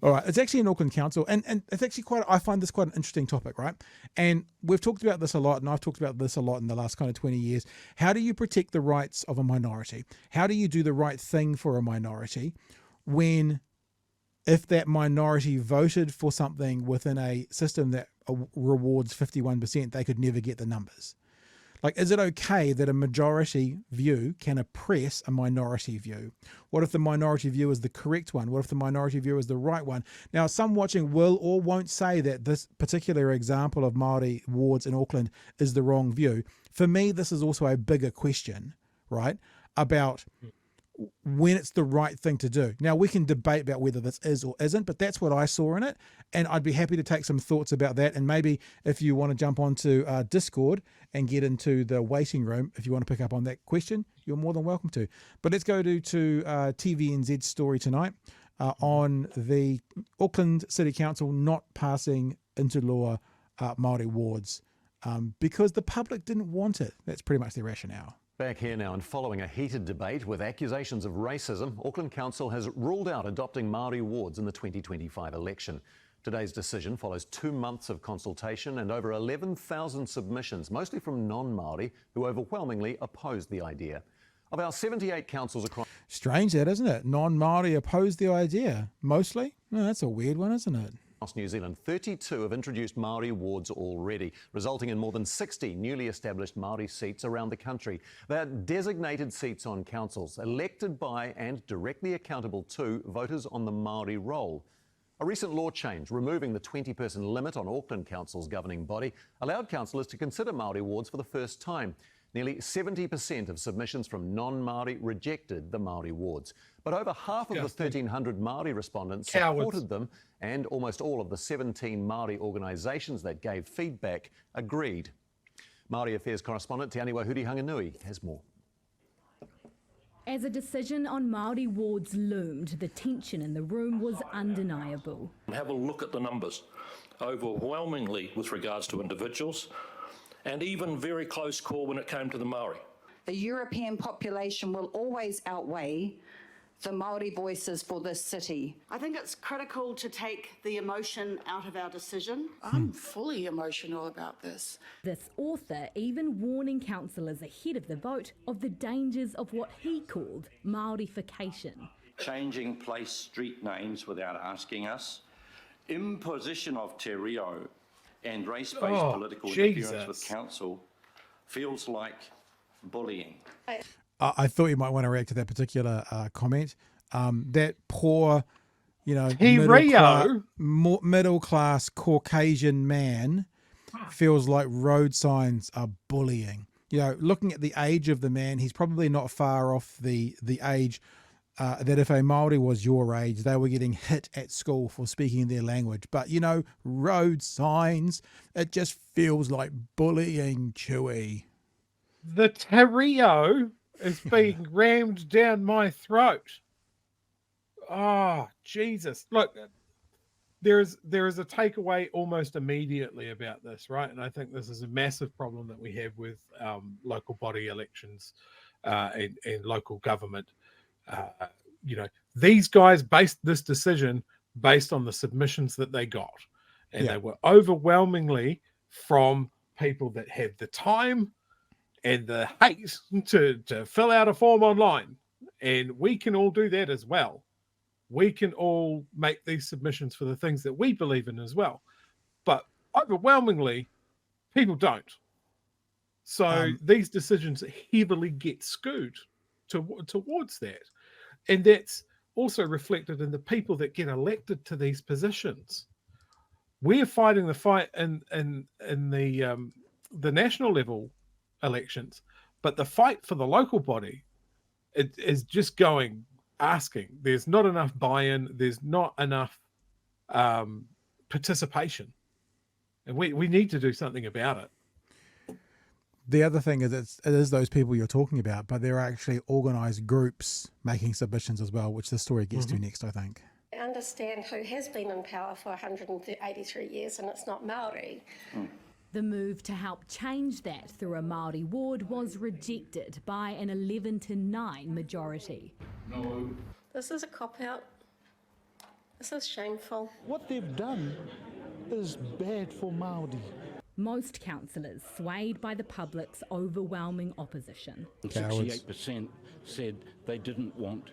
All right, it's actually an Auckland Council, and it's actually I find this quite an interesting topic, right? And we've talked about this a lot, and I've talked about this a lot in the last kind of 20 years. How do you protect the rights of a minority? How do you do the right thing for a minority if that minority voted for something within a system that rewards 51%, they could never get the numbers? Like, is it okay that a majority view can oppress a minority view? What if the minority view is the correct one? What if the minority view is the right one? Now, some watching will or won't say that this particular example of Māori wards in Auckland is the wrong view. For me, this is also a bigger question, right, about when it's the right thing to do. Now, we can debate about whether this is or isn't, but that's what I saw in it, and I'd be happy to take some thoughts about that. And maybe if you want to jump onto Discord and get into the waiting room, if you want to pick up on that question, you're more than welcome to. But let's go to TVNZ's story tonight on the Auckland City Council not passing into law Māori wards because the public didn't want it. That's pretty much their rationale. Back here now, and following a heated debate with accusations of racism, Auckland Council has ruled out adopting Māori wards in the 2025 election. Today's decision follows 2 months of consultation and over 11,000 submissions, mostly from non-Māori, who overwhelmingly opposed the idea. Of our 78 councils across... Strange that, isn't it? Non-Māori opposed the idea, mostly? Oh, that's a weird one, isn't it? Across New Zealand, 32 have introduced Māori wards already, resulting in more than 60 newly established Māori seats around the country. They are designated seats on councils, elected by and directly accountable to voters on the Māori roll. A recent law change removing the 20-person limit on Auckland Council's governing body allowed councillors to consider Māori wards for the first time. Nearly 70% of submissions from non-Māori rejected the Māori wards. But over half of the 1,300 Māori respondents supported them, and almost all of the 17 Māori organisations that gave feedback agreed. Māori Affairs correspondent Te Aniwa Huri-Hanganui has more. As a decision on Māori wards loomed, the tension in the room was undeniable. Have a look at the numbers. Overwhelmingly with regards to individuals, and even very close call when it came to the Maori. The European population will always outweigh the Maori voices for this city. I think it's critical to take the emotion out of our decision. I'm fully emotional about this. This author even warning councillors ahead of the vote of the dangers of what he called Māorification. Changing place street names without asking us, imposition of te reo, and race-based political interference with council feels like bullying. I thought you might want to react to that particular comment. That poor, middle class Caucasian man feels like road signs are bullying. Looking at the age of the man, he's probably not far off the age that if a Māori was your age, they were getting hit at school for speaking their language. But, road signs, it just feels like bullying, Chewy. The te reo is being rammed down my throat. Oh, Jesus. Look, there is a takeaway almost immediately about this, right? And I think this is a massive problem that we have with local body elections and local government. These guys based this decision based on the submissions that they got. And they were overwhelmingly from people that had the time and the hate to fill out a form online. And we can all do that as well. We can all make these submissions for the things that we believe in as well. But overwhelmingly, people don't. So these decisions heavily get skewed towards that. And that's also reflected in the people that get elected to these positions. We're fighting the fight in the national level elections, but the fight for the local body is just asking. There's not enough buy-in. There's not enough participation, and we need to do something about it. The other thing is it is those people you're talking about, but there are actually organised groups making submissions as well, which the story gets to next, I think. I understand who has been in power for 183 years, and it's not Maori. The move to help change that through a Māori ward was rejected by an 11-9 majority. This is a cop-out. This is shameful. What they've done is bad for Māori. Most councillors swayed by the public's overwhelming opposition. 68% said they didn't want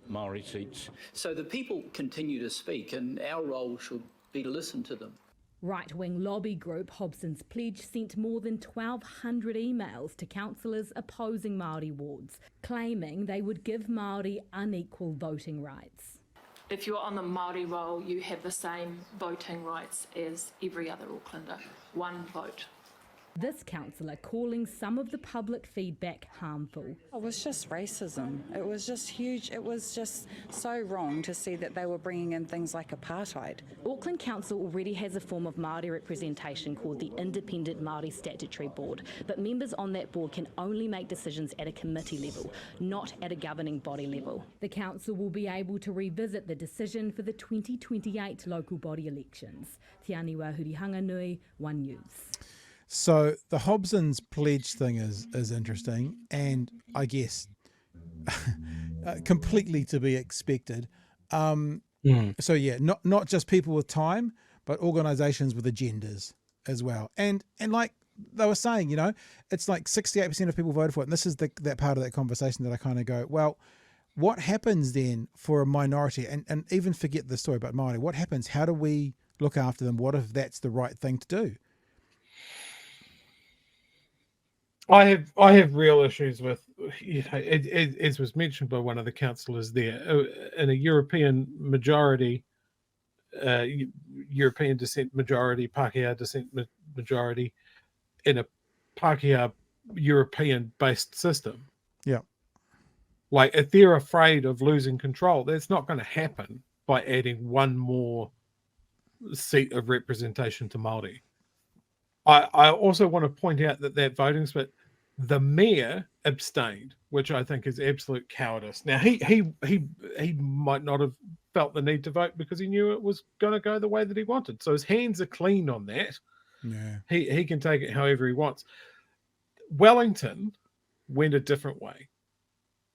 Maori seats. So the people continue to speak, and our role should be to listen to them. Right-wing lobby group Hobson's Pledge sent more than 1,200 emails to councillors opposing Māori wards, claiming they would give Māori unequal voting rights. If you're on the Māori roll, you have the same voting rights as every other Aucklander. One vote. This councillor calling some of the public feedback harmful. It was just racism. It was just huge. It was just so wrong to see that they were bringing in things like apartheid. Auckland Council already has a form of Māori representation called the Independent Māori Statutory Board, but members on that board can only make decisions at a committee level, not at a governing body level. The council will be able to revisit the decision for the 2028 local body elections. Te Aniwa Hurihanga Nui, One News. So the Hobson's Pledge thing is interesting, and I guess completely to be expected. So yeah, not just people with time, but organisations with agendas as well. And like they were saying, you know, it's like 68% of people voted for it. And this is that part of that conversation that I kind of go, well, what happens then for a minority? And even forget the story about Māori. What happens? How do we look after them? What if that's the right thing to do? I have real issues with, you know, as was mentioned by one of the councillors there, in a European majority, European descent majority, Pākehā descent majority, in a Pākehā European-based system. Yeah. Like, if they're afraid of losing control, that's not going to happen by adding one more seat of representation to Māori. I also want to point out that voting split, the mayor abstained, which I think is absolute cowardice. Now he might not have felt the need to vote because he knew it was going to go the way that he wanted. So his hands are clean on that. Yeah, he can take it however he wants. Wellington went a different way.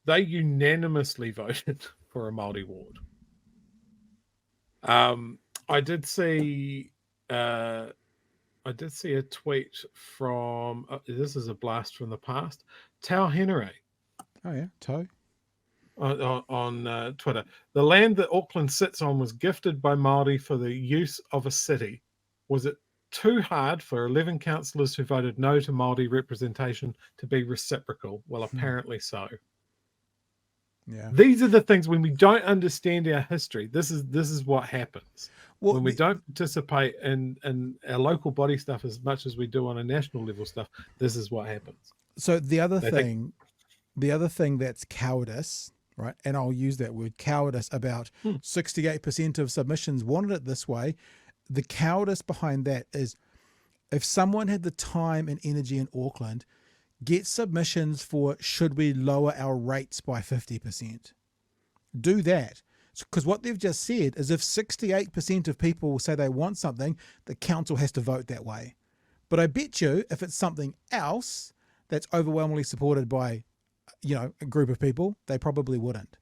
They unanimously voted for a Māori ward. I did see a tweet from, this is a blast from the past, Tau Henare. Oh yeah, Tau. On Twitter. The land that Auckland sits on was gifted by Māori for the use of a city. Was it too hard for 11 councillors who voted no to Māori representation to be reciprocal? Well, apparently so. Yeah. These are the things, when we don't understand our history, this is what happens. Well, when we don't participate in our local body stuff as much as we do on a national level stuff, this is what happens. So the other thing that's cowardice, right? And I'll use that word, cowardice, about 68% of submissions wanted it this way. The cowardice behind that is, if someone had the time and energy in Auckland, get submissions for, should we lower our rates by 50%? Do that. Because what they've just said is, if 68% of people say they want something, the council has to vote that way. But I bet you if it's something else that's overwhelmingly supported by, you know, a group of people, they probably wouldn't.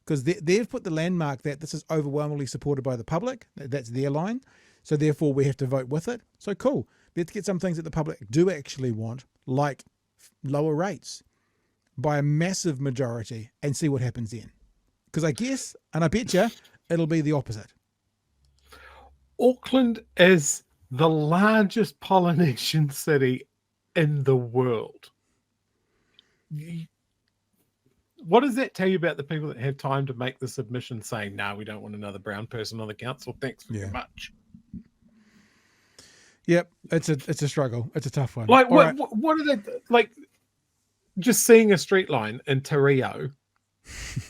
Because they've put the landmark that this is overwhelmingly supported by the public. That's their line. So therefore we have to vote with it. So cool. Let's get some things that the public do actually want, like lower rates by a massive majority, and see what happens then. Because I guess, and I bet you, it'll be the opposite. Auckland is the largest Polynesian city in the world. What does that tell you about the people that have time to make the submission saying, no, we don't want another brown person on the council, thanks very much? Yep, it's a struggle. It's a tough one. Like, what are they, like, just seeing a street line in Te Reo,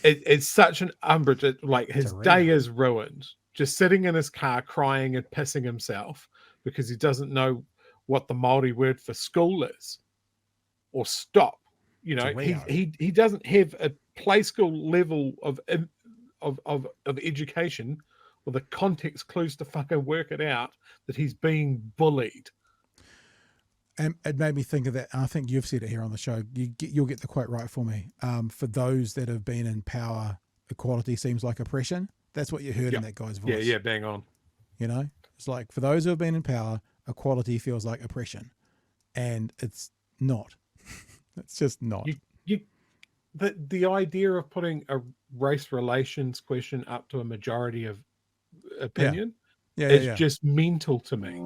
it's such an umbrage. Like, his day is ruined. Just sitting in his car crying and pissing himself because he doesn't know what the Māori word for school is or stop. You know, he doesn't have a play school level of education or the context clues to fucking work it out that he's being bullied. And it made me think of that. I think you've said it here on the show. You'll get the quote right for me. For those that have been in power, equality seems like oppression. That's what you heard in that guy's voice. Yeah, bang on. You know, it's like for those who have been in power, equality feels like oppression, and it's not. It's just not. The idea of putting a race relations question up to a majority of opinion is just mental to me.